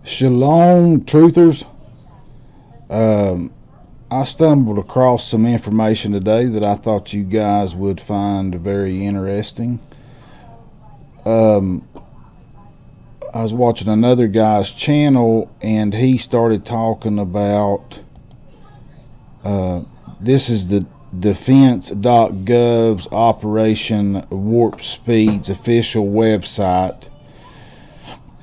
Shalom, truthers. I stumbled across some information today that I thought you guys would find very interesting. Um, I was watching another guy's channel, and he started talking about this is the defense.gov's Operation Warpspeed's official website.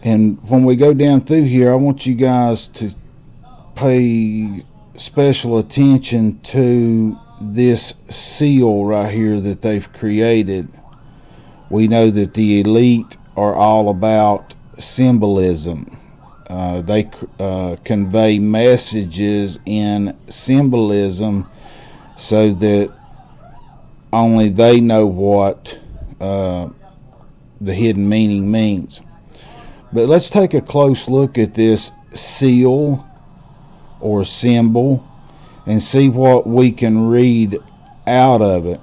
And when we go down through here, I want you guys to pay special attention to this seal right here that they've created. We know that the elite are all about symbolism. They convey messages in symbolism so that only they know what the hidden meaning means. But let's take a close look at this seal or symbol and see what we can read out of it.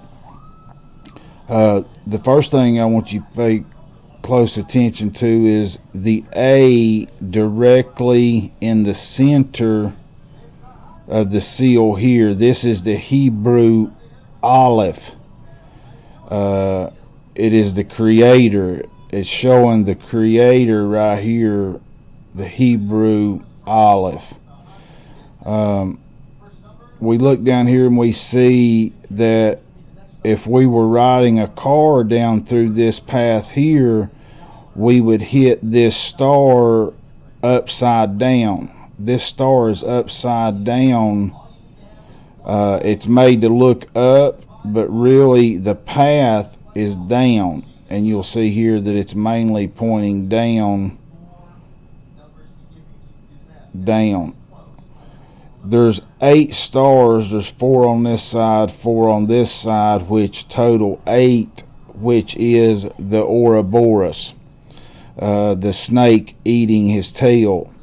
The first thing I want you to pay close attention to is the A directly in the center of the seal here. This is the Hebrew Aleph. It is the creator. It's showing the creator right here, the Hebrew Aleph. We look down here and we see that if we were riding a car down through this path here, we would hit this star upside down. This star is upside down. It's made to look up, but really the path is down. And you'll see here that it's mainly pointing down. There's 8 stars. There's 4 on this side, 4 on this side, which total 8, which is the Ouroboros, the snake eating his tail.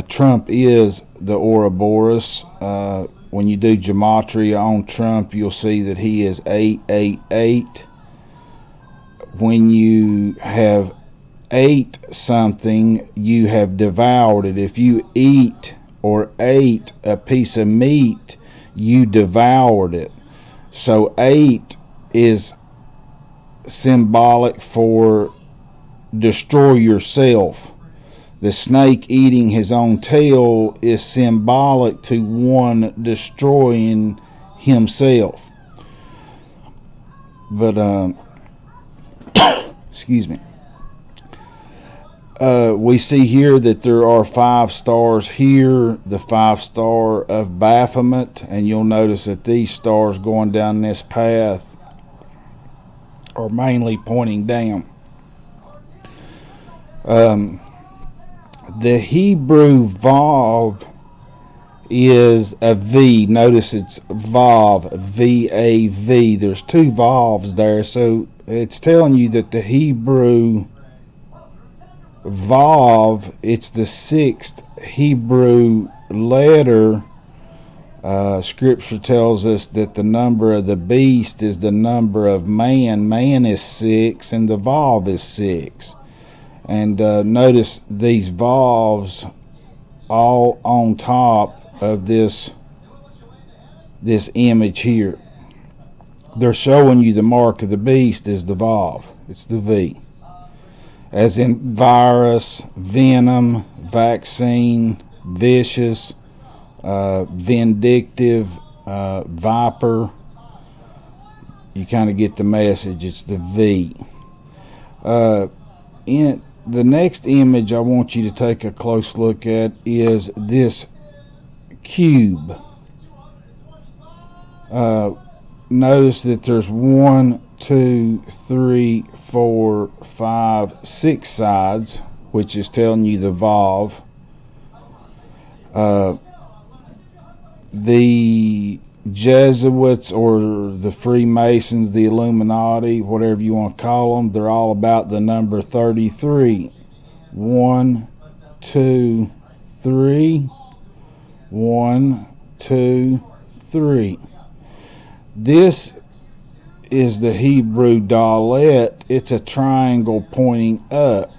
Trump is the Ouroboros. When you do gematria on Trump, you'll see that he is 888. When you have ate something, you have devoured it. If you eat or ate a piece of meat, you devoured it. So 8 is symbolic for destroy yourself. The snake eating his own tail is symbolic to one destroying himself. But excuse me. We see here that there are 5 stars here, the 5 star of Baphomet, and you'll notice that these stars going down this path are mainly pointing down. The Hebrew Vav is a V. Notice it's Vav, V-A-V. There's 2 Vavs there, so it's telling you that the Hebrew Vav, it's the 6th Hebrew letter. Scripture tells us that the number of the beast is the number of man. Man is 6 and the Vav is 6. And notice these Vavs all on top of this image here. They're showing you the mark of the beast is the Vav. It's the V. As in virus, venom, vaccine, vicious, vindictive, viper. You kind of get the message. It's the V. In the next image I want you to take a close look at is this cube. Notice that there's 1, 2, 3, 4, 5, 6 sides, which is telling you the Vav. The Jesuits or the Freemasons, the Illuminati, whatever you want to call them, they're all about the number 33. 1, 2, 3. 1, 2, 3. This is the Hebrew Dalet. It's a triangle pointing up.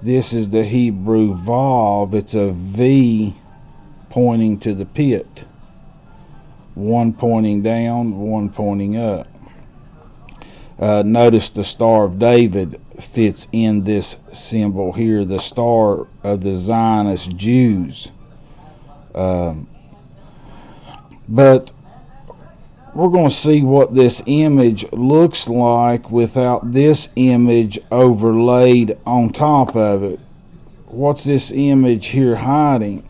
This is the Hebrew Vav. It's a V pointing to the pit. One pointing down, one pointing up. Notice the Star of David fits in this symbol here, the Star of the Zionist Jews. But we're going to see what this image looks like without this image overlaid on top of it. What's this image here hiding?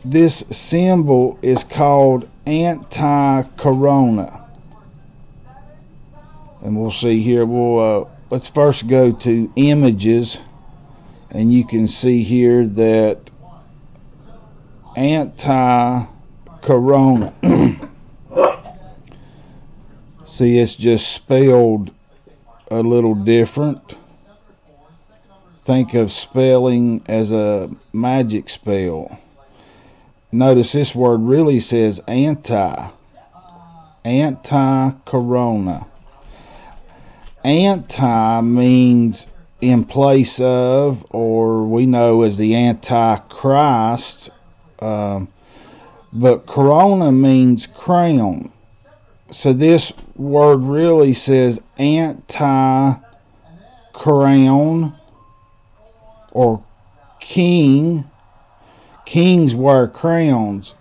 This symbol is called anti-corona. And we'll see here, let's first go to images, and you can see here that anti-corona. See, it's just spelled a little different. Think of spelling as a magic spell. Notice this word really says anti-corona. Anti means in place of, or we know as the Antichrist, but corona means crown. So this word really says anti-crown or king. Kings wear crowns.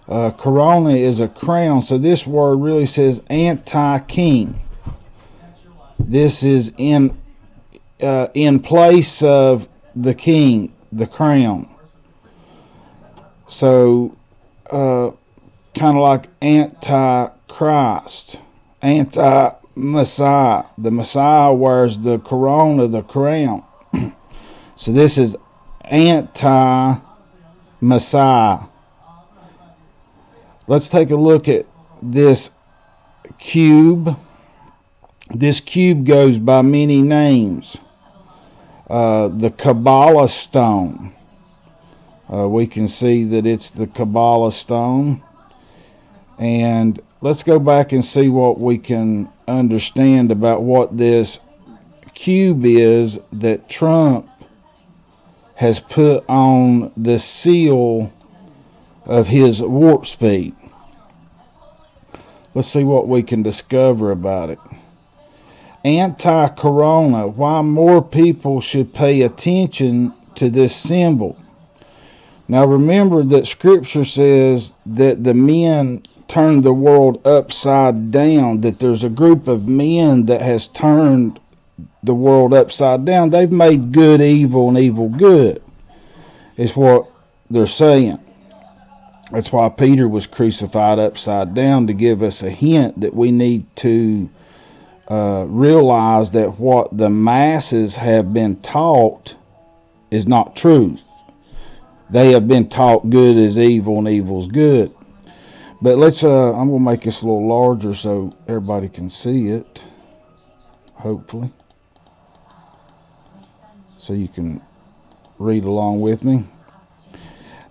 Corona is a crown. So this word really says anti-king. This is in place of the king, the crown. So kind of like anti-Christ, anti-Messiah. The Messiah wears the corona, the crown. So this is anti-Messiah. Let's take a look at this cube. This cube goes by many names. The Kabbalah stone. We can see that it's the Kabbalah stone. And let's go back and see what we can understand about what this cube is that Trump has put on the seal of his Warpspeed. Let's see what we can discover about it. Anti-corona. Why more people should pay attention to this symbol. Now remember that Scripture says that the men turned the world upside down, that there's a group of men that has turned the world upside down. They've made good evil and evil good, is what they're saying. That's why Peter was crucified upside down, to give us a hint that we need to realize that what the masses have been taught is not truth. They have been taught good is evil and evil's good. But let's, I'm going to make this a little larger so everybody can see it, hopefully. So you can read along with me.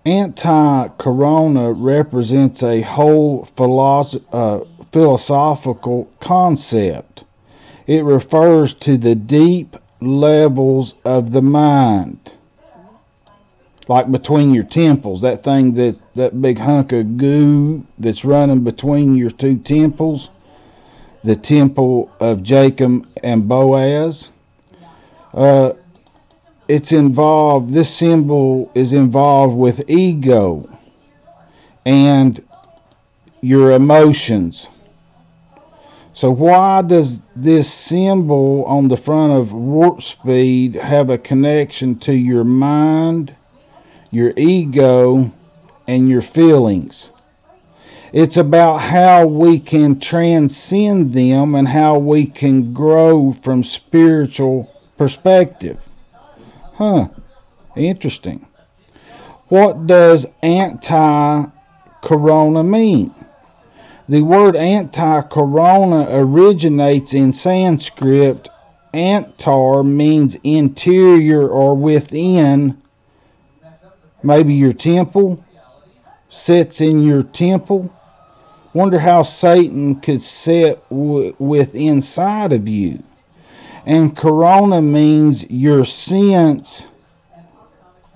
Anti-corona represents a whole philosophical concept. It refers to the deep levels of the mind. Like between your temples, that thing, that big hunk of goo that's running between your two temples, the temple of Jacob and Boaz. It's involved, this symbol is involved with ego and your emotions. So why does this symbol on the front of Warpspeed have a connection to your mind, your ego, and your feelings? It's about how we can transcend them and how we can grow from spiritual perspective. Interesting. What does anti-corona mean? The word anti-corona originates in Sanskrit. Antar means interior or within. Maybe your temple. Sits in your temple. Wonder how Satan could sit with inside of you. and corona means your sense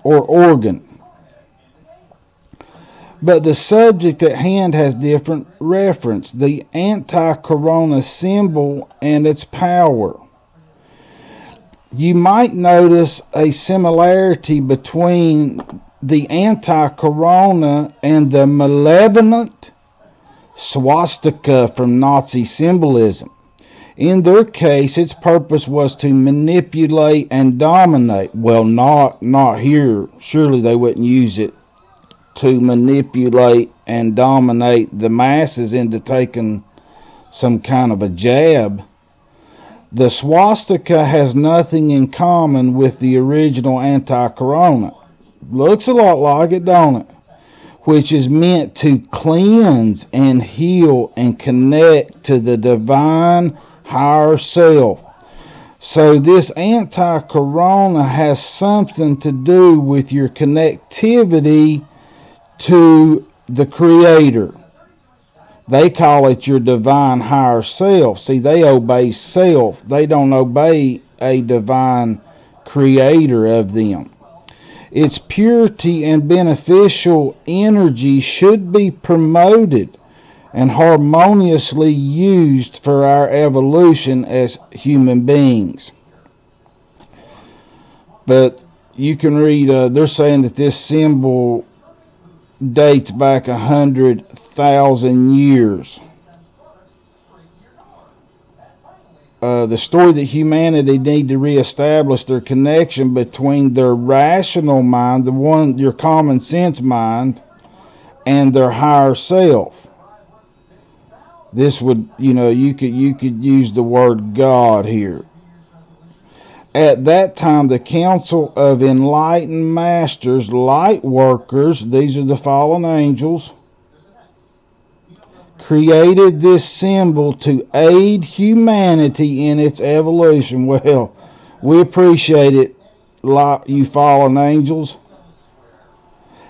or organ. But the subject at hand has different reference, the anti-corona symbol and its power. You might notice a similarity between the anti-corona and the malevolent swastika from Nazi symbolism. In their case, its purpose was to manipulate and dominate. Well, not here. Surely they wouldn't use it to manipulate and dominate the masses into taking some kind of a jab. The swastika has nothing in common with the original anti-corona. Looks a lot like it, don't it? Which is meant to cleanse and heal and connect to the divine higher self. So this anti-corona has something to do with your connectivity to the Creator. They call it your divine higher self. See, they obey self. They don't obey a divine creator of them. Its purity and beneficial energy should be promoted and harmoniously used for our evolution as human beings. But you can read, they're saying that this symbol dates back 100,000 years. The story that humanity need to reestablish their connection between their rational mind, your common sense mind, and their higher self. This would, you could use the word God here. At that time, the Council of Enlightened Masters, light workers, these are the fallen angels, created this symbol to aid humanity in its evolution. Well, we appreciate it, you fallen angels.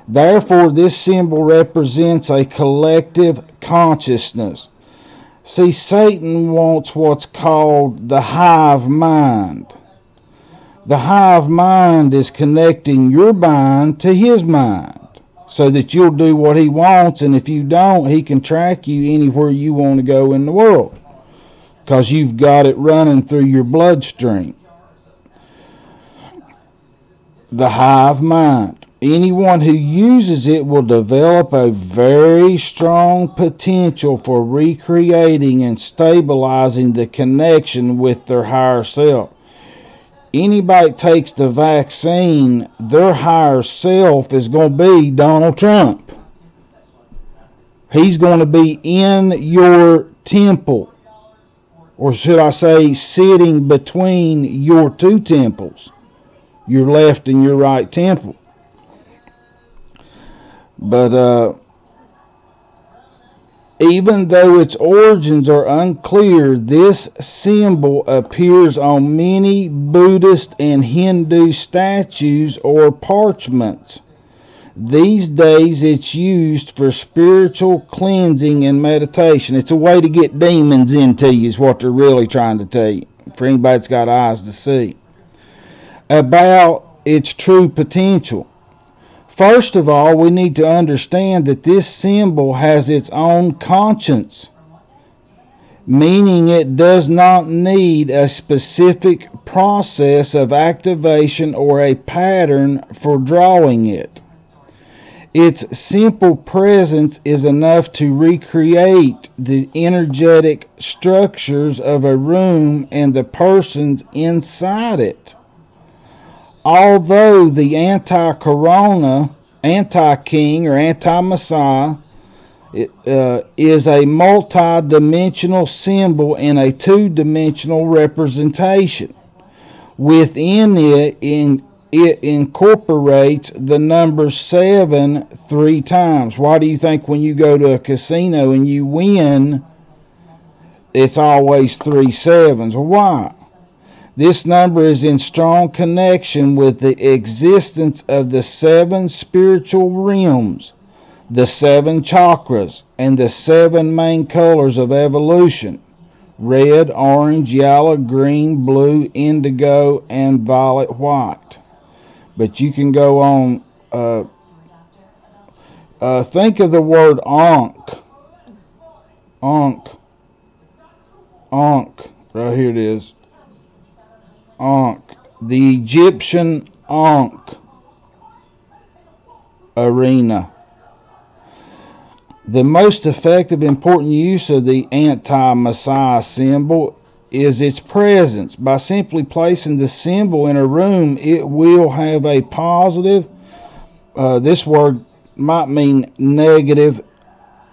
Therefore, this symbol represents a collective consciousness. See, Satan wants what's called the hive mind. The hive mind is connecting your mind to his mind so that you'll do what he wants, and if you don't, he can track you anywhere you want to go in the world because you've got it running through your bloodstream. The hive mind. Anyone who uses it will develop a very strong potential for recreating and stabilizing the connection with their higher self. Anybody that takes the vaccine, their higher self is going to be Donald Trump. He's going to be in your temple. Or should I say, sitting between your two temples. Your left and your right temple. But even though its origins are unclear, this symbol appears on many Buddhist and Hindu statues or parchments. These days it's used for spiritual cleansing and meditation. It's a way to get demons into you is what they're really trying to tell you, for anybody that's got eyes to see. About its true potential. First of all, we need to understand that this symbol has its own conscience, meaning it does not need a specific process of activation or a pattern for drawing it. Its simple presence is enough to recreate the energetic structures of a room and the persons inside it. Although the anti-corona, anti-king, or anti-messiah is a multi-dimensional symbol in a two-dimensional representation. Within it, it incorporates the number 7 3 times. Why do you think when you go to a casino and you win, it's always 3 sevens? Well, why? This number is in strong connection with the existence of the 7 spiritual realms, the 7 chakras, and the 7 main colors of evolution. red, orange, yellow, green, blue, indigo, and violet white. But you can go on, think of the word Ankh. Ankh. Ankh. Right here it is. Ankh. The Egyptian Ankh arena. The most effective, important use of the anti-Messiah symbol is its presence. By simply placing the symbol in a room, it will have a positive, this word might mean negative,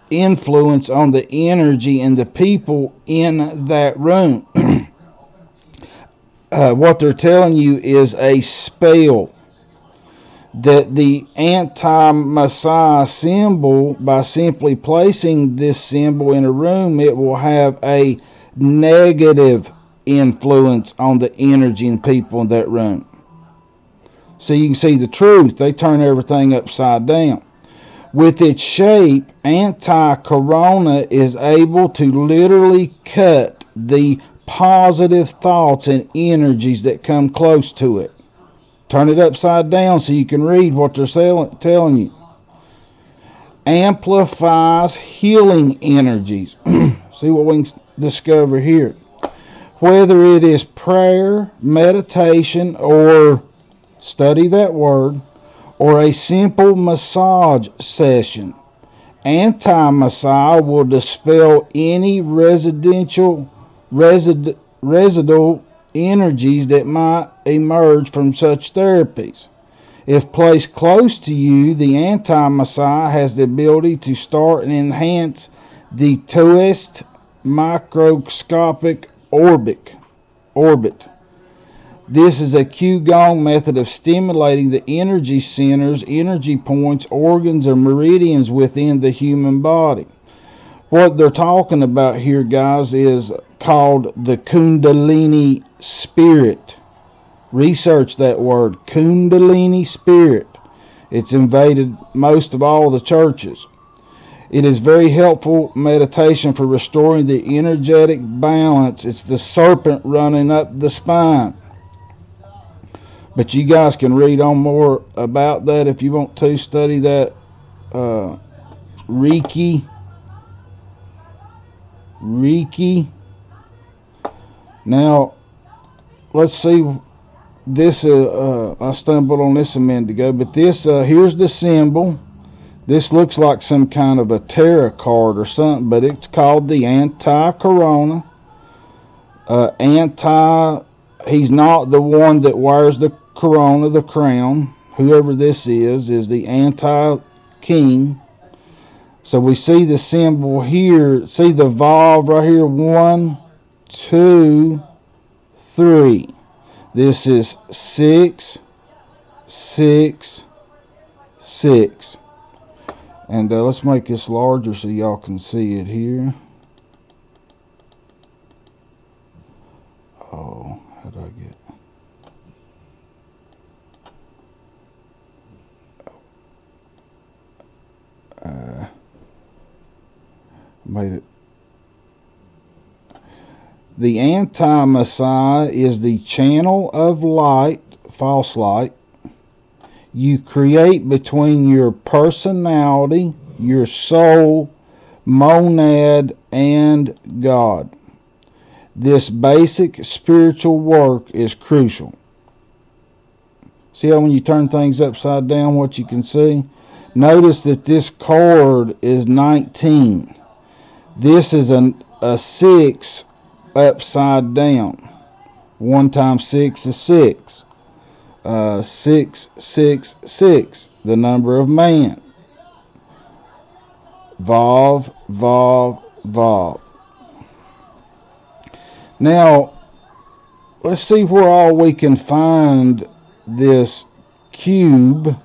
influence on the energy and the people in that room. What they're telling you is a spell. That the anti-Messiah symbol, by simply placing this symbol in a room, it will have a negative influence on the energy and people in that room. So you can see the truth. They turn everything upside down. With its shape, anti-corona is able to literally cut the positive thoughts and energies that come close to it. Turn it upside down so you can read what they're telling you. Amplifies healing energies. See what we can discover here. Whether it is prayer, meditation, or study that word, or a simple massage session, anti-Messiah will dispel any residual energies that might emerge from such therapies. If placed close to you, the anti-Messiah has the ability to start and enhance the Taoist microscopic orbit. This is a Qigong method of stimulating the energy centers, energy points, organs, or meridians within the human body. What they're talking about here, guys, is called the Kundalini spirit. Research that word, Kundalini spirit. It's invaded most of all the churches. It is very helpful meditation for restoring the energetic balance. It's the serpent running up the spine. But you guys can read on more about that if you want to study that Reiki. Now, let's see. This I stumbled on this a minute ago, but this here's the symbol. This looks like some kind of a tarot card or something, but it's called the anti-corona. He's not the one that wears the corona, the crown. Whoever this is the anti-king. So we see the symbol here. See the valve right here. 1, 2, 3. This is 6, 6, 6. And let's make this larger so y'all can see it here. Oh, how do I get... made it. The anti-Messiah is the channel of light, false light, you create between your personality, your soul, monad, and God. This basic spiritual work is crucial. See how when you turn things upside down, what you can see? Notice that this chord is 19. This is a 6 upside down. 1 times 6 is 6. 6, 6, 6. The number of man. Vav, Vav, Vav. Now, let's see where all we can find this cube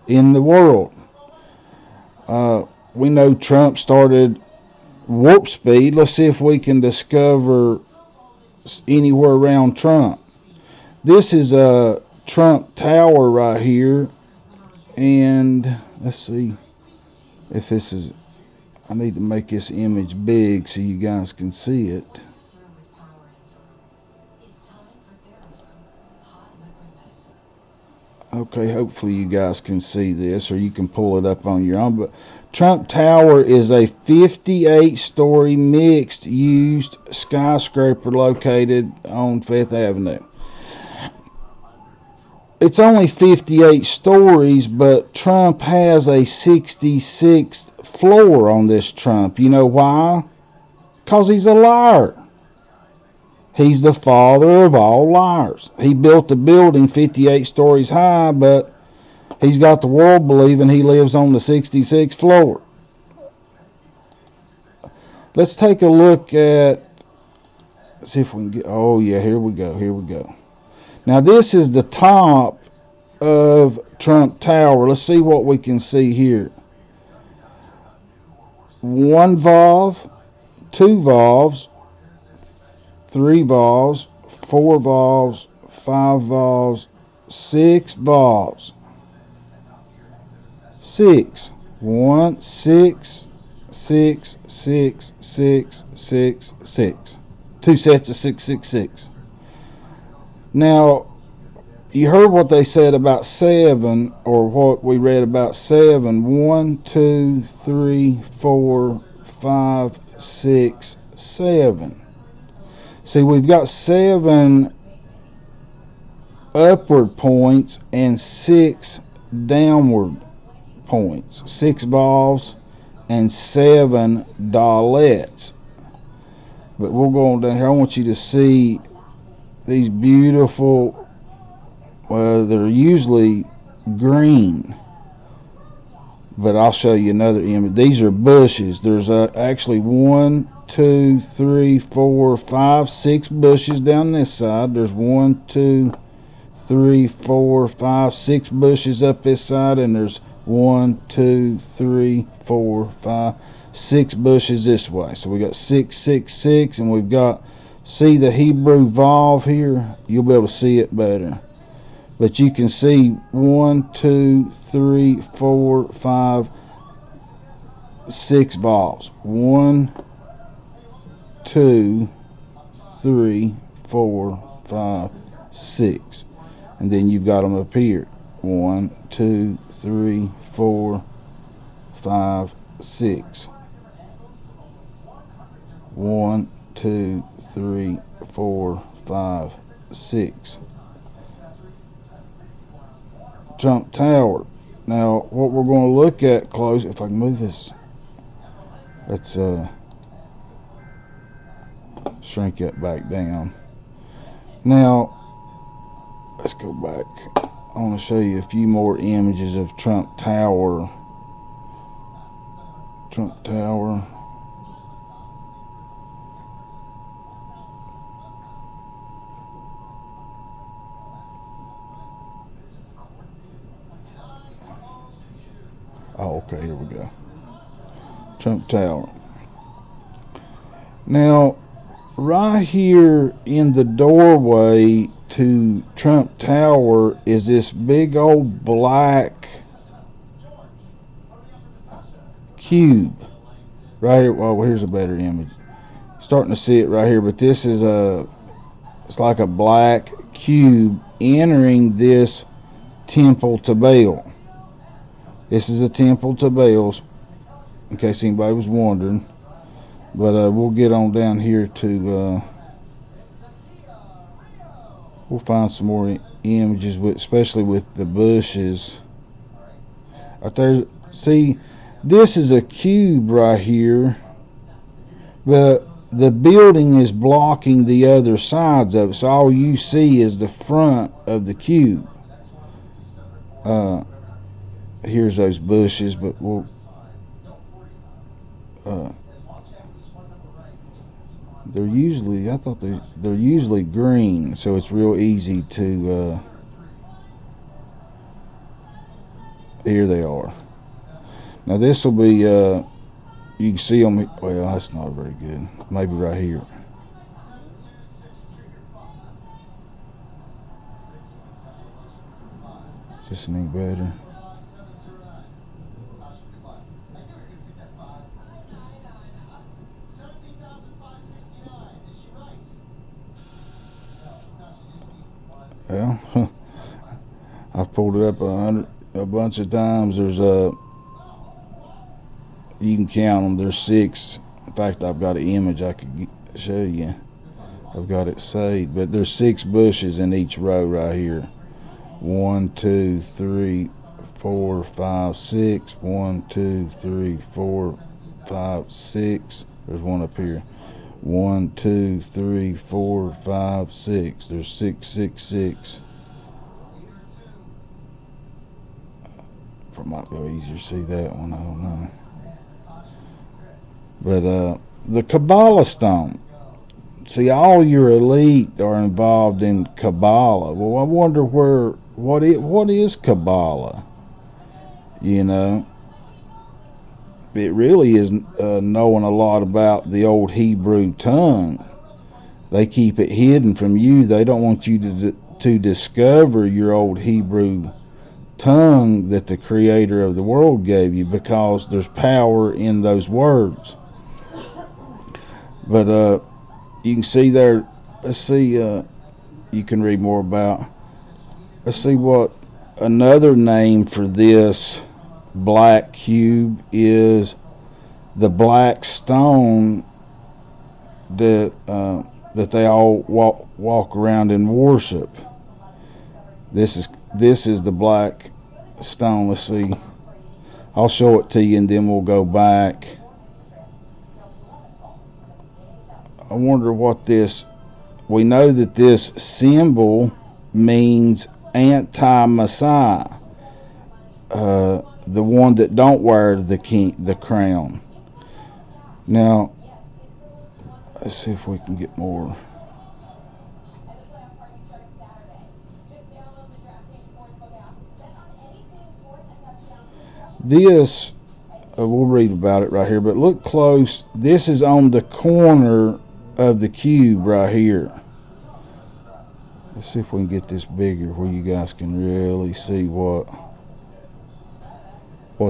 in the world. We know Trump started Warpspeed. Let's see if we can discover anywhere around Trump. This is a Trump Tower right here. And let's see if this is... I need to make this image big so you guys can see it. Okay, hopefully you guys can see this, or you can pull it up on your own. But Trump Tower is a 58-story mixed-use skyscraper located on 5th Avenue. It's only 58 stories, but Trump has a 66th floor on this Trump. You know why? Because he's a liar. He's the father of all liars. He built the building 58 stories high, but he's got the world believing he lives on the 66th floor. Let's take a look at, see if we can get, oh yeah, here we go. Now this is the top of Trump Tower. Let's see what we can see here. 1 valve, 2 valves, 3 valves, 4 valves, 5 valves, 6 valves. 6. 1, 6, 6, 6, 6, 6, 6. 2 sets of 666. Now, you heard what they said about 7, or what we read about 7. 1, 2, 3, 4, 5, 6, 7. See, we've got 7 upward points and 6 downward points. 6 valves and 7 dowelettes. But we'll go on down here. I want you to see these beautiful, well, they're usually green, but I'll show you another image. These are bushes. There's actually 1, 2, 3, 4, 5, 6 bushes down this side. There's 1, 2, 3, 4, 5, 6 bushes up this side, and there's 1, 2, 3, 4, 5, 6 bushes this way. So we got 6, 6, 6, and we've got, see the Hebrew valve here? You'll be able to see it better. But you can see 1, 2, 3, 4, 5, 6 valves. 1, 2, 3, 4, 5, 6. And then you've got them up here. 1, 2, 3, 4, 5, 6. 1, 2, 3, 4, 5, 6. Trump Tower. Now, what we're going to look at close, if I can move this, let's shrink that back down. Now, let's go back. I want to show you a few more images of Trump Tower. Trump Tower. Oh, okay, here we go. Trump Tower. Now, right here in the doorway to Trump Tower is this big old black cube. Right here. Well, here's a better image. Starting to see it right here, but this is it's like a black cube entering this temple to Baal. This is a temple to Baal, in case anybody was wondering. But we'll get on down here to, we'll find some more images, especially with the bushes. Right there, see, this is a cube right here, but the building is blocking the other sides of it, so all you see is the front of the cube. Here's those bushes, but we'll they're usually, I thought they're usually green, so it's real easy to here they are. Now this will be you can see them, well, that's not very good, maybe right here. Just any better. Well, I've pulled it up a bunch of times. There's you can count them. There's 6. In fact, I've got an image I could show you. I've got it saved, but there's 6 bushes in each row right here. 1, 2, 3, 4, 5, 6. 1, 2, 3, 4, 5, 6. There's one up here. 1, 2, 3, 4, 5, 6. There's 6, 6, 6. It might be easier to see that one. I don't know. But the Kabbalah stone. See, all your elite are involved in Kabbalah. Well, I wonder what is Kabbalah? You know, it really is knowing a lot about the old Hebrew tongue. They keep it hidden from you. They don't want you to discover your old Hebrew tongue that the creator of the world gave you, because there's power in those words. But you can see there, let's see, you can read more about, let's see what another name for this black cube is. The black stone that they all walk around and worship. This is the black stone. Let's see, I'll show it to you and then we'll go back. I wonder what this, we know that this symbol means anti-Messiah, the one that don't wear the crown. Now, let's see if we can get more. This, we'll read about it right here, but look close. This is on the corner of the cube right here. Let's see if we can get this bigger where you guys can really see what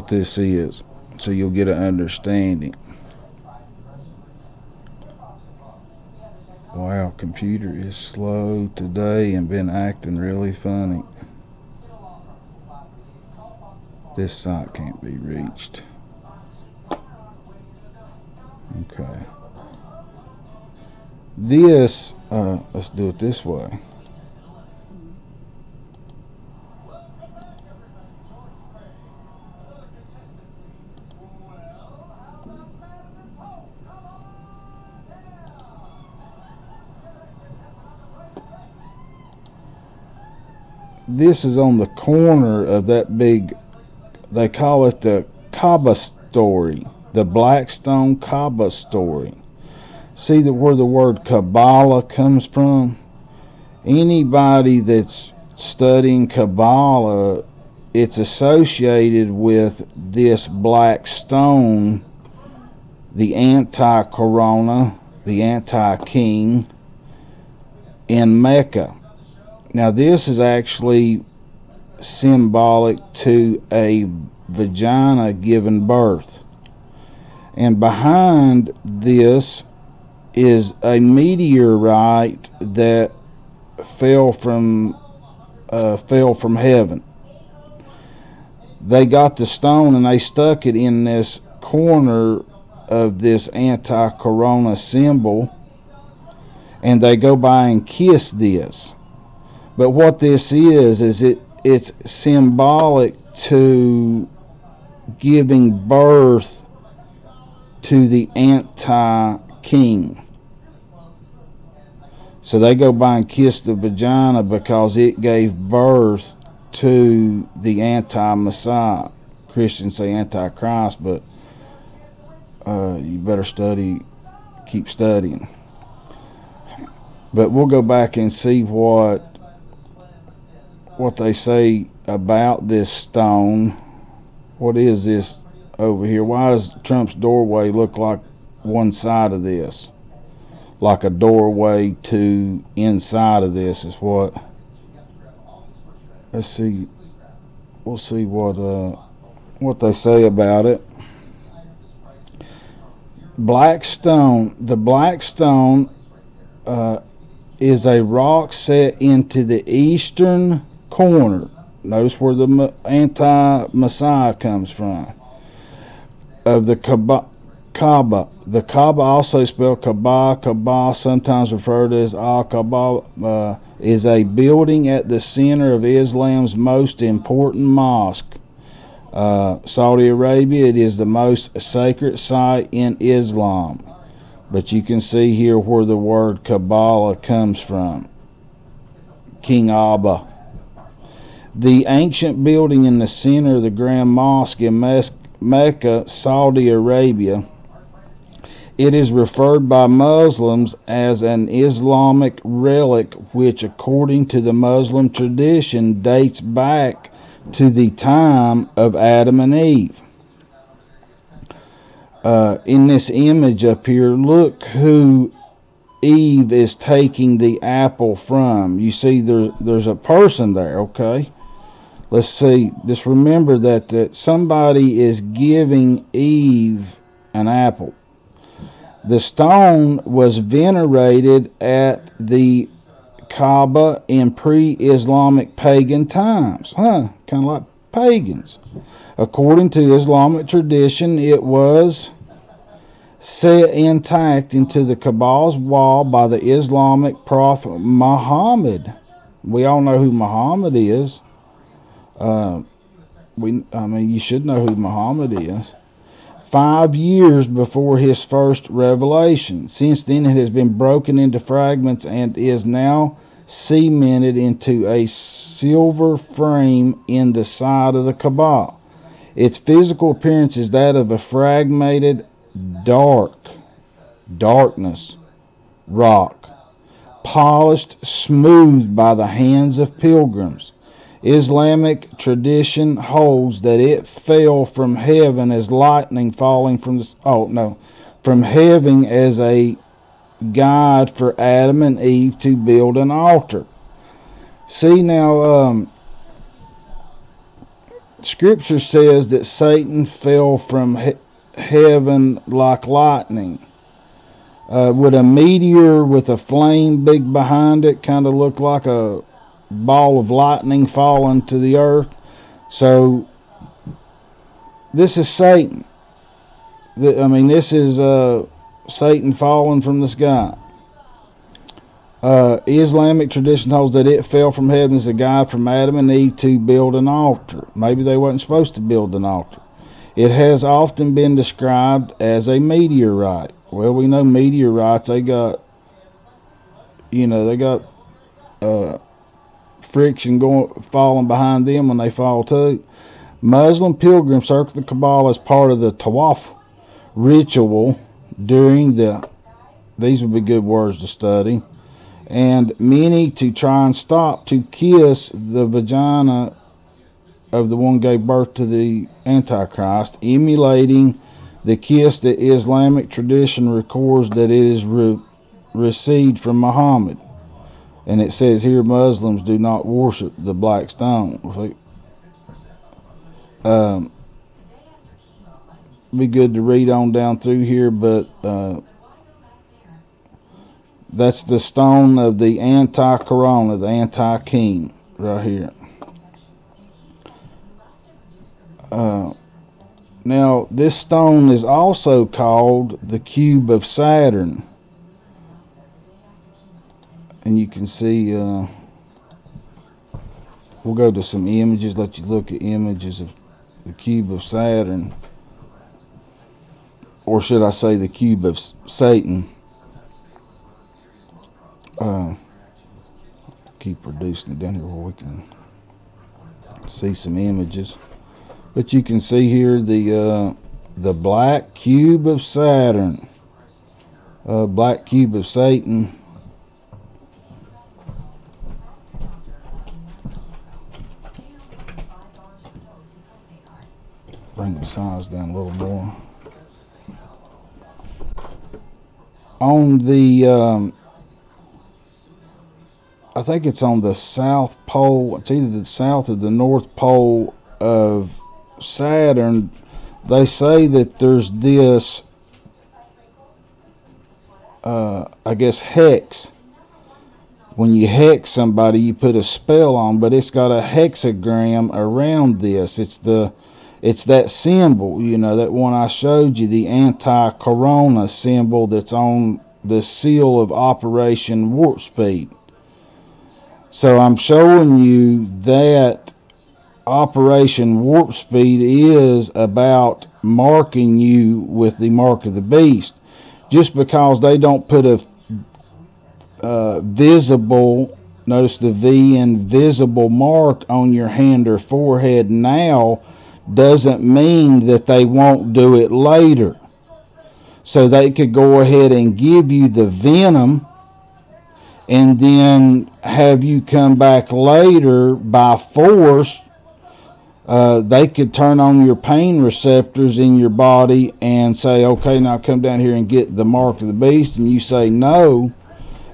this is, so you'll get an understanding. Wow, computer is slow today and been acting really funny. This site can't be reached. Okay. This, let's do it this way. This is on the corner of that big, they call it the Kaaba story, the Blackstone Kaaba story. See where the word Kabbalah comes from? Anybody that's studying Kabbalah, it's associated with this black stone, the anti-corona, the anti-king in Mecca. Now this is actually symbolic to a vagina giving birth. And behind this is a meteorite that fell from heaven. They got the stone and they stuck it in this corner of this anti-corona symbol, and they go by and kiss this. But what this is it's symbolic to giving birth to the anti-king. So they go by and kiss the vagina because it gave birth to the anti-Messiah. Christians say anti-Christ, but you better keep studying. But we'll go back and see what they say about this stone. What is this over here? Why does Trump's doorway look like one side of this? Like a doorway to inside of this is what. Let's see. We'll see what they say about it. Black stone. The black stone is a rock set into the eastern corner. Notice where the anti-Messiah comes from. Of the Kaaba. The Kaaba, also spelled Kabbalah, sometimes referred to as Al-Kaaba, is a building at the center of Islam's most important mosque. Saudi Arabia, it is the most sacred site in Islam. But you can see here where the word Kabbalah comes from. King Abba. The ancient building in the center of the Grand Mosque in Mecca, Saudi Arabia, it is referred by Muslims as an Islamic relic, which, according to the Muslim tradition, dates back to the time of Adam and Eve. In this image up here, look who Eve is taking the apple from. You see there's a person there, okay? Let's see. Just remember that somebody is giving Eve an apple. The stone was venerated at the Kaaba in pre-Islamic pagan times. Kind of like pagans. According to Islamic tradition, it was set intact into the Kaaba's wall by the Islamic prophet Muhammad. We all know who Muhammad is. You should know who Muhammad is. 5 years before his first revelation. Since then, it has been broken into fragments and is now cemented into a silver frame in the side of the Kaaba. Its physical appearance is that of a fragmented darkness rock, polished smooth by the hands of pilgrims. Islamic tradition holds that it fell from heaven as lightning falling from heaven as a guide for Adam and Eve to build an altar. See now, Scripture says that Satan fell from heaven like lightning. Would a meteor with a flame big behind it kind of look like a ball of lightning falling to the earth? So this is Satan. This is Satan falling from the sky. Islamic tradition holds that it fell from heaven as a guide from Adam and Eve to build an altar. Maybe they weren't supposed to build an altar. It has often been described as a meteorite. Well, we know meteorites, they got friction falling behind them when they fall too. Muslim pilgrims circle the Kabbalah as part of the Tawaf ritual during these would be good words to study, and many to try and stop to kiss the vagina of the one who gave birth to the Antichrist, emulating the kiss that Islamic tradition records that it is received from Muhammad. And it says here Muslims do not worship the black stone. Be good to read on down through here, but that's the stone of the anti-corona, the anti-king, right here. Now, this stone is also called the cube of Saturn. And you can see, we'll go to some images, let you look at images of the cube of Saturn. Or should I say the cube of Satan. Keep reducing it down here where we can see some images. But you can see here the black cube of Saturn. Black cube of Satan. Bring the size down a little more. On the, I think it's on the south pole. It's either the south or the north pole of Saturn. They say that there's this, hex when you hex somebody, you put a spell on, but it's got a hexagram around this. It's that symbol, you know, that one I showed you, the anti-corona symbol that's on the seal of Operation Warpspeed. So I'm showing you that Operation Warpspeed is about marking you with the mark of the beast. Just because they don't put a visible, notice the V in visible mark on your hand or forehead now, doesn't mean that they won't do it later. So they could go ahead and give you the venom and then have you come back later by force. They could turn on your pain receptors in your body and say, okay, now come down here and get the mark of the beast, and you say no,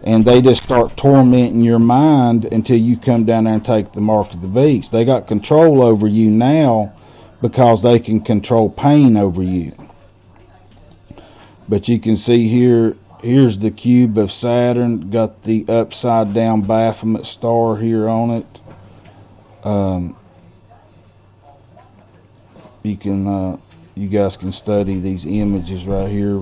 and they just start tormenting your mind until you come down there and take the mark of the beast. They got control over you now because they can control pain over you. But you can see here, here's the cube of Saturn, got the upside down Baphomet star here on it. You guys can study these images right here.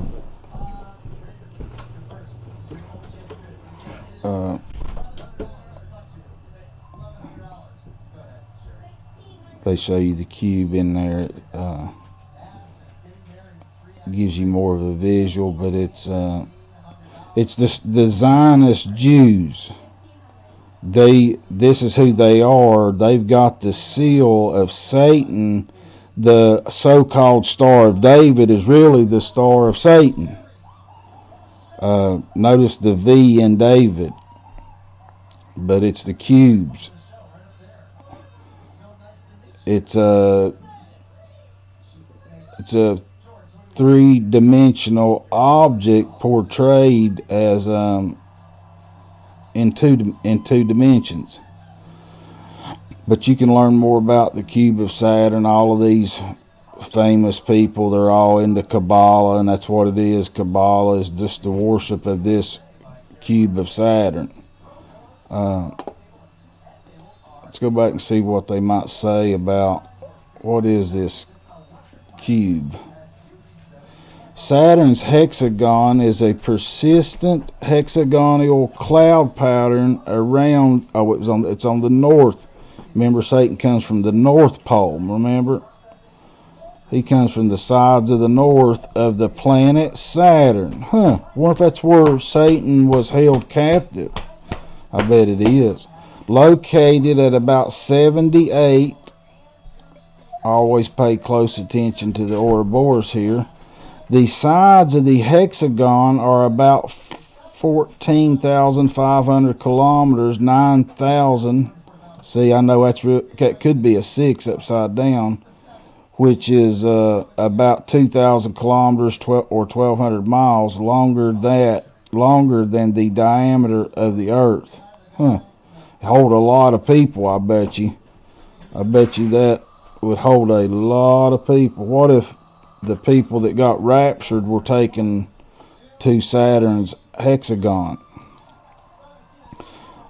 They show you the cube in there. Gives you more of a visual, but it's the Zionist Jews. This is who they are. They've got the seal of Satan. The so-called Star of David is really the Star of Satan. Notice the V in David, but it's the cubes. It's a three-dimensional object portrayed as in two dimensions. But you can learn more about the cube of Saturn. All of these famous people, they're all into Kabbalah, and that's what it is. Kabbalah is just the worship of this cube of Saturn. Let's go back and see what they might say about what is this cube. Saturn's hexagon is a persistent hexagonal cloud pattern around. It's on the north. Remember, Satan comes from the North Pole. Remember, he comes from the sides of the north of the planet Saturn. Wonder if that's where Satan was held captive. I bet it is. Located at about 78. Always pay close attention to the Ouroboros here. The sides of the hexagon are about 14,500 kilometers, 9,000. See, I know that could be a 6 upside down, which is about 2,000 kilometers or 1,200 miles longer than the diameter of the Earth. Hold a lot of people, I bet you. I bet you that would hold a lot of people. What if the people that got raptured were taken to Saturn's hexagon?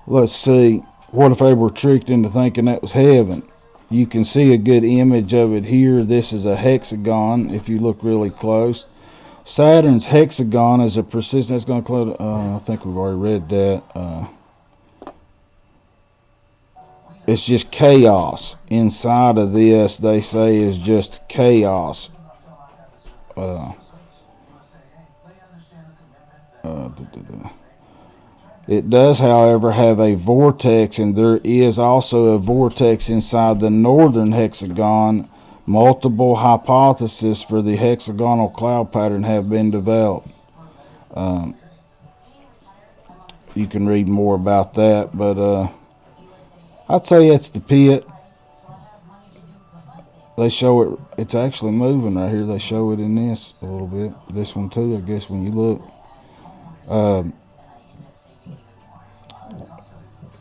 Let's see. What if they were tricked into thinking that was heaven? You can see a good image of it here. This is a hexagon if you look really close. Saturn's hexagon is a persistent. It's going to include, I think we've already read that. It's just chaos. Inside of this, they say, is just chaos. It does, however, have a vortex, and there is also a vortex inside the northern hexagon. Multiple hypotheses for the hexagonal cloud pattern have been developed. You can read more about that, but I'd say it's the pit. They show it. It's actually moving right here. They show it in this a little bit. This one too, I guess, when you look.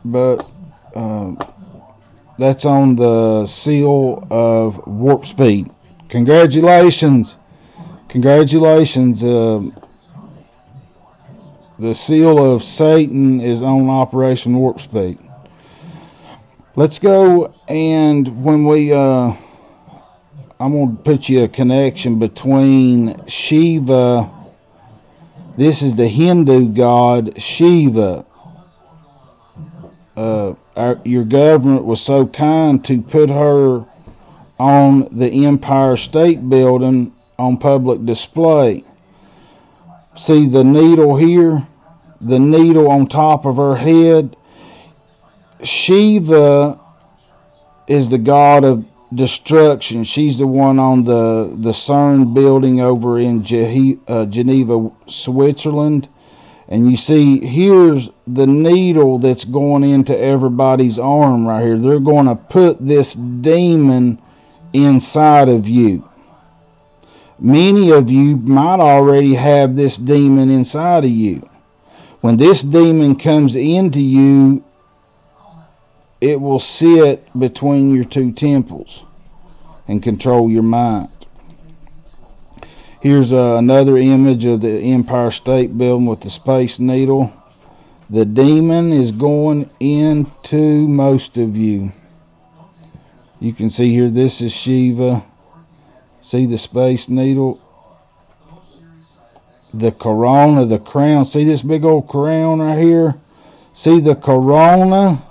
But that's on the seal of Warpspeed. Congratulations. The seal of Satan is on Operation Warpspeed. Let's go, and when we, I'm going to put you a connection between Shiva. This is the Hindu god Shiva. Your government was so kind to put her on the Empire State Building on public display. See the needle here? The needle on top of her head? Shiva is the god of destruction. She's the one on the CERN building over in Geneva, Switzerland. And you see, here's the needle that's going into everybody's arm right here. They're going to put this demon inside of you. Many of you might already have this demon inside of you. When this demon comes into you, it will sit between your two temples and control your mind. Here's another image of the Empire State Building with the Space Needle. The demon is going into most of you. You can see here, this is Shiva. See the Space Needle? The corona, the crown. See this big old crown right here? See the corona?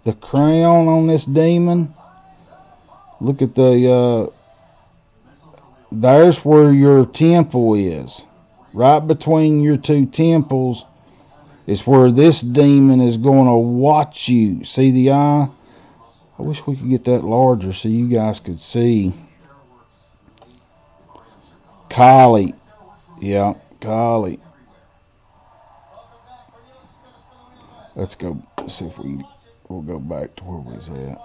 The crown on this demon? Look at the... there's where your temple is. Right between your two temples is where this demon is going to watch you. See the eye? I wish we could get that larger so you guys could see. Kali. Yeah, Kali. Let's go see if we'll go back to where we was at.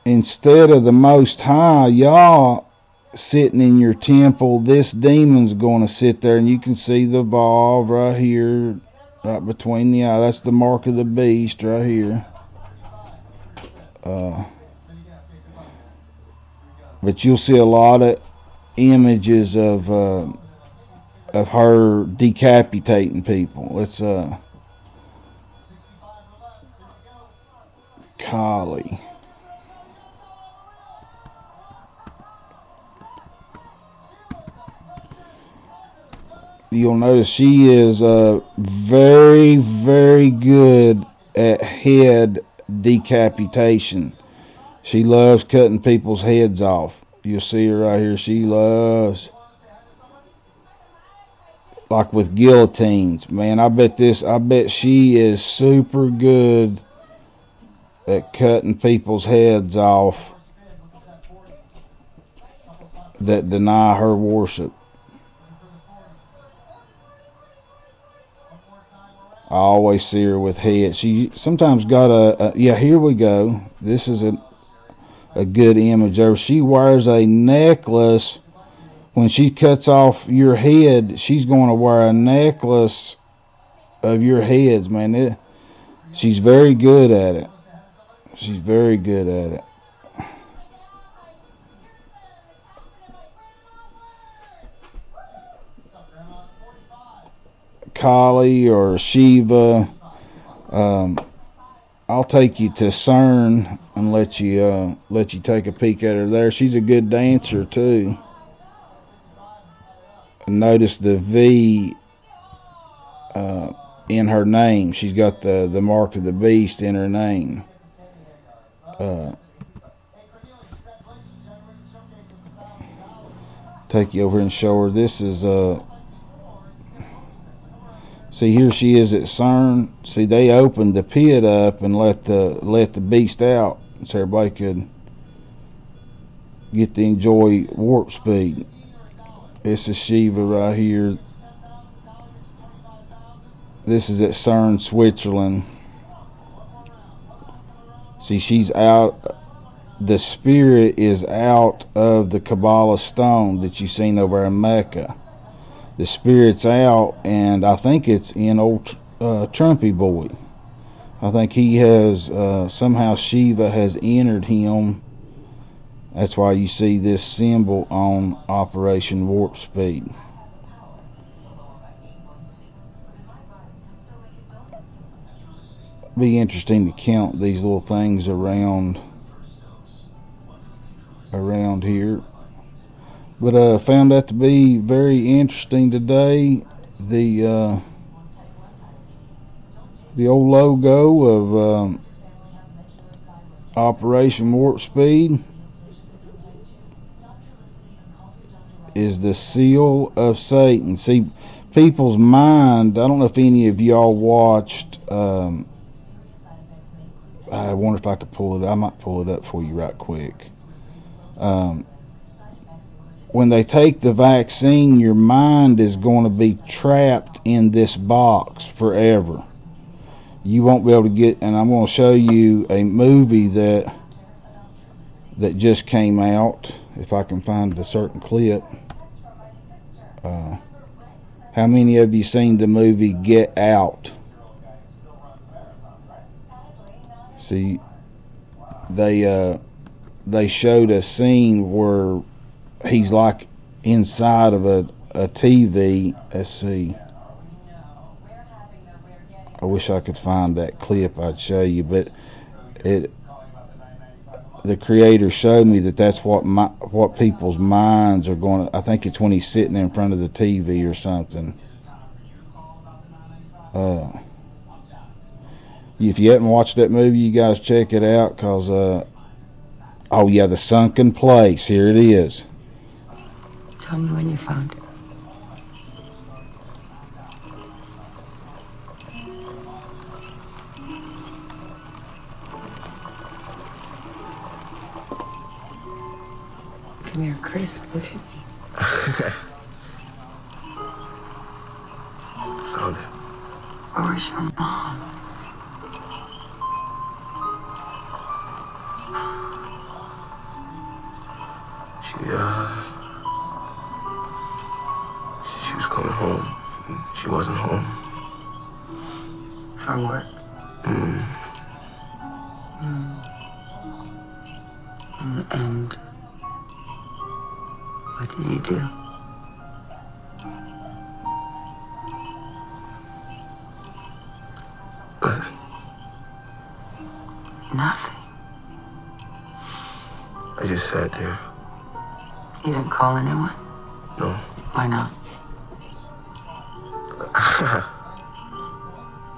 Instead of the Most High, y'all sitting in your temple, this demon's going to sit there, and you can see the valve right here, right between the eye. That's the mark of the beast right here. But you'll see a lot of images of her decapitating people. Let's Kali. You'll notice she is very, very good at head decapitation. She loves cutting people's heads off. You'll see her right here. She loves, like with guillotines. Man, I bet she is super good at cutting people's heads off that deny her worship. I always see her with head. She sometimes got yeah, here we go. This is a good image there. She wears a necklace. When she cuts off your head, she's going to wear a necklace of your heads, man. She's very good at it. She's very good at it. Kali or Shiva. I'll take you to CERN and let you take a peek at her there. She's a good dancer too. Notice the V in her name. She's got the mark of the beast in her name. Take you over and show her. This is see, here she is at CERN. See, they opened the pit up and let the beast out so everybody could get to enjoy warp speed. This is Shiva right here. This is at CERN, Switzerland. See, she's out. The spirit is out of the Kabbalah stone that you've seen over in Mecca. The spirit's out, and I think it's in old Trumpy boy. I think he has somehow Shiva has entered him That's why you see this symbol on Operation Warpspeed. Be interesting to count these little things around here. But found that to be very interesting today. The old logo of Operation Warpspeed is the seal of Satan. See, people's mind, I don't know if any of y'all watched, I wonder if I could pull it, I might pull it up for you right quick. When they take the vaccine, your mind is going to be trapped in this box forever. You won't be able to get, and I'm going to show you a movie that just came out, if I can find a certain clip. How many of you seen the movie Get Out? See, they showed a scene where he's like inside of a TV. Let's see. I wish I could find that clip. I'd show you, but the creator showed me that's what people's minds are going to. I think it's when he's sitting in front of the TV or something. If you haven't watched that movie, you guys check it out, cause oh yeah, the sunken place. Here it is. Tell me when you found it. Come here, Chris. Look at me. Found it. Where's your mom? She was coming home. She wasn't home. From work? And what did you do? Nothing. I just sat there. You didn't call anyone? No. Why not?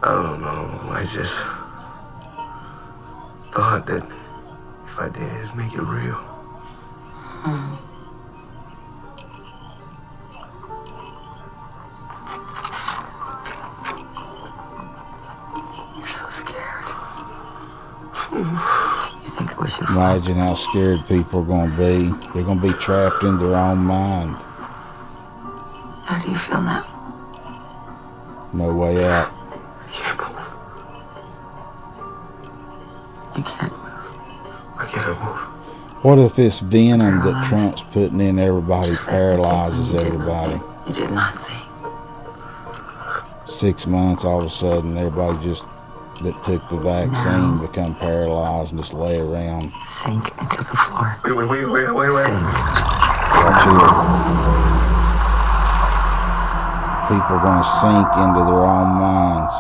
I don't know. I just thought that if I did, it'd make it real. You're so scared. You think it was your fault? Imagine how scared people are going to be. They're going to be trapped in their own mind. How do you feel now? No way out. I can't move. You can't move. Why can't I move? What if this venom that Paralyzed. Trump's putting in everybody Just like paralyzes you did everybody? nothing. You did nothing. 6 months, all of a sudden, everybody just that took the vaccine become paralyzed and just lay around. Sink into the floor. Wait. Sink. Watch here. People are going to sink into their own minds.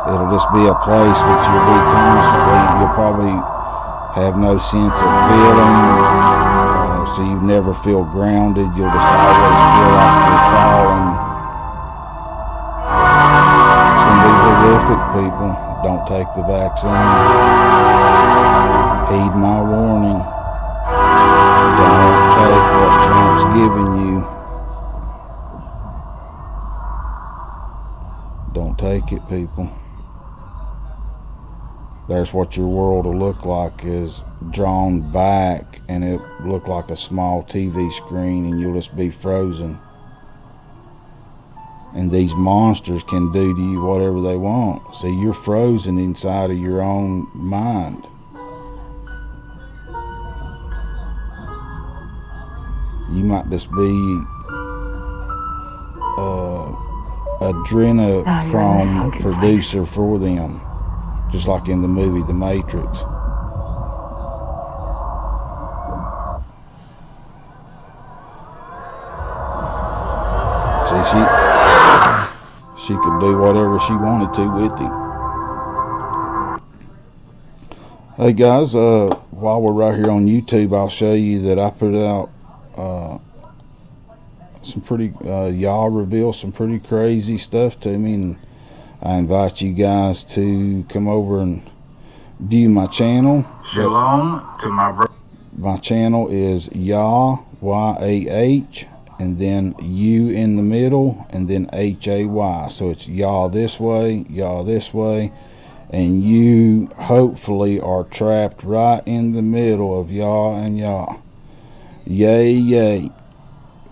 It'll just be a place that you'll be constantly, you'll probably have no sense of feeling, so you never feel grounded. You'll just always feel like you're falling. It's going to be horrific, people. Don't take the vaccine. Heed my warning. Don't take what Trump's giving you. Don't take it, people. There's what your world will look like, is drawn back, and it'll look like a small TV screen, and you'll just be frozen. And these monsters can do to you whatever they want. See, you're frozen inside of your own mind. You might just be adrenochrome sunken producer for them, just like in the movie The Matrix. See, she could do whatever she wanted to with him. Hey guys, while we're right here on YouTube, I'll show you that I put out some pretty, y'all reveal some pretty crazy stuff to me, and I invite you guys to come over and view my channel. Shalom to my brother. My channel is Yah, Y-A-H, and then U in the middle, and then H-A-Y. So it's Yah this way, and you hopefully are trapped right in the middle of Yah and Yah. Yay, yay.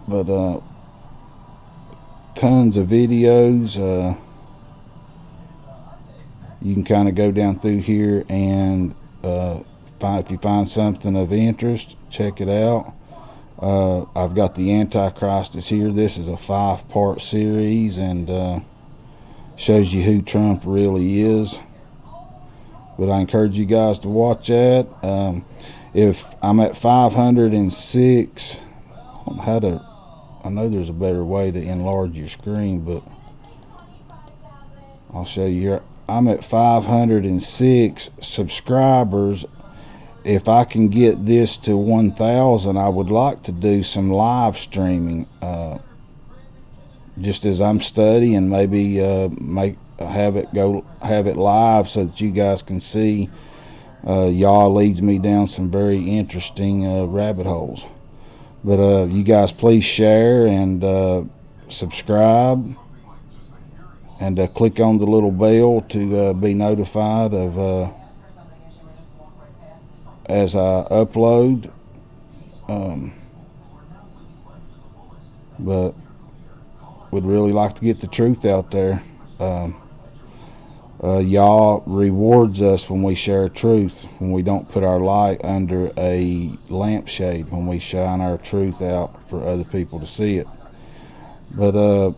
But tons of videos. You can kind of go down through here and if you find something of interest, check it out. I've got the Antichrist is here. This is a 5-part series, and shows you who Trump really is. But I encourage you guys to watch that. If I'm at 506, I know there's a better way to enlarge your screen, but I'll show you here. I'm at 506 subscribers. If I can get this to 1,000, I would like to do some live streaming, just as I'm studying. Maybe have it live so that you guys can see. Y'all leads me down some very interesting rabbit holes. But you guys please share and subscribe, and click on the little bell to be notified of as I upload. But would really like to get the truth out there. Y'all rewards us when we share truth, when we don't put our light under a lampshade, when we shine our truth out for other people to see it. But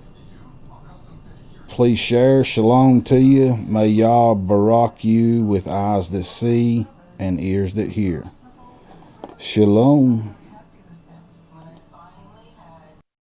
please share. Shalom to you. May Yah barak you with eyes that see and ears that hear. Shalom.